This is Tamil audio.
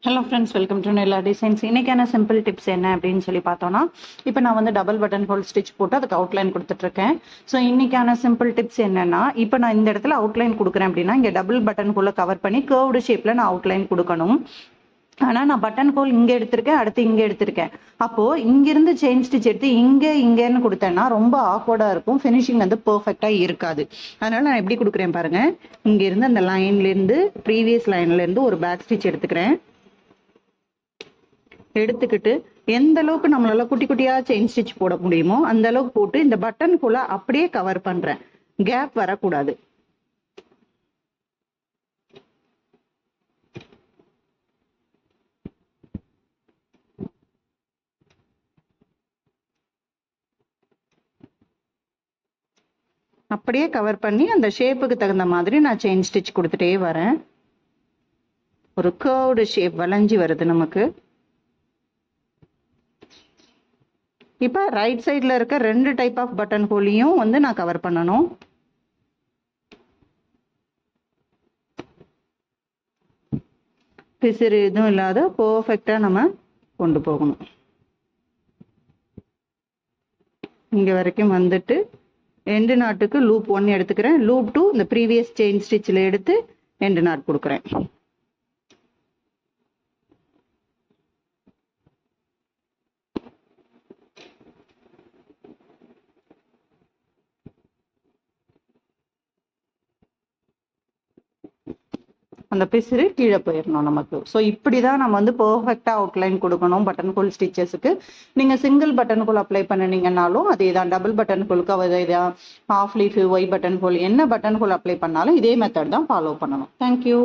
Hello friends, welcome to Nella designs. இன்னைக்கான சிம்பிள் டிப்ஸ் என்ன அப்படின்னு சொல்லி பார்த்தோன்னா, இப்போ நான் வந்து டபுள் பட்டன் ஹோல் ஸ்டிச் போட்டு அதுக்கு அவுட்லைன் கொடுத்துட்ருக்கேன். ஸோ இன்னைக்கான சிம்பிள் டிப்ஸ் என்னன்னா, இப்போ நான் இந்த இடத்துல அவுட்லைன் கொடுக்குறேன் அப்படின்னா, இங்கே டபுள் பட்டன் ஹோலை கவர் பண்ணி கேர்வ்டு ஷேப்பில் நான் அவுட்லைன் கொடுக்கணும். ஆனால் நான் பட்டன் ஹோல் இங்கே எடுத்திருக்கேன், அடுத்து இங்கே எடுத்திருக்கேன். அப்போது இங்கிருந்து செயின் ஸ்டிச் எடுத்து இங்கேன்னு கொடுத்தேன்னா ரொம்ப ஆக்வர்டாக இருக்கும், ஃபினிஷிங் வந்து பர்ஃபெக்டாக இருக்காது. அதனால் நான் எப்படி கொடுக்குறேன் பாருங்கள். இங்கேருந்து அந்த லைன்லேருந்து ப்ரீவியஸ் லைன்லேருந்து ஒரு பேக் ஸ்டிச் எடுத்துக்கிறேன். எடுத்துக்கிட்டு எந்த அளவுக்கு நம்மளால குட்டி குட்டியா செயின் ஸ்டிச் போட முடியுமோ அந்த அளவுக்கு போட்டு இந்த பட்டன் குள்ள அப்படியே கவர் பண்றேன். கேப் வரக்கூடாது. அப்படியே கவர் பண்ணி அந்த ஷேப்புக்கு தகுந்த மாதிரி நான் செயின் ஸ்டிச் கொடுத்துட்டே வரேன். ஒரு கர்வ்டு ஷேப் வளைஞ்சி வருது நமக்கு. இப்போ ரைட் சைடில் இருக்க 2 டைப் ஆஃப் பட்டன் ஹோலையும் வந்து நான் கவர் பண்ணணும். பிசிறு எதுவும் இல்லாத பர்ஃபெக்டாக நம்ம கொண்டு போகணும். இங்கே வரைக்கும் வந்துட்டு எண்டு நாட்டுக்கு லூப் 1 எடுத்துக்கிறேன். லூப் 2 இந்த ப்ரீவியஸ் செயின் ஸ்டிச்சில் எடுத்து எண்டு நாட் கொடுக்குறேன். அந்த பிசிறு கீழே போயிடணும் நமக்கு. ஸோ இப்படி தான் நம்ம வந்து பர்ஃபெக்டாக அவுட்லைன் கொடுக்கணும் பட்டன் ஹோல் ஸ்டிச்சஸுக்கு. நீங்கள் சிங்கிள் பட்டன் ஹோல் அப்ளை பண்ணினீங்கன்னாலும் அதே தான். டபுள் பட்டன் ஹோலுக்கு அதே தான். Half leaf, Y button hole, என்ன பட்டன் ஹோல் அப்ளை பண்ணாலும் இதே மெத்தட் தான் ஃபாலோ பண்ணணும். தேங்க்யூ.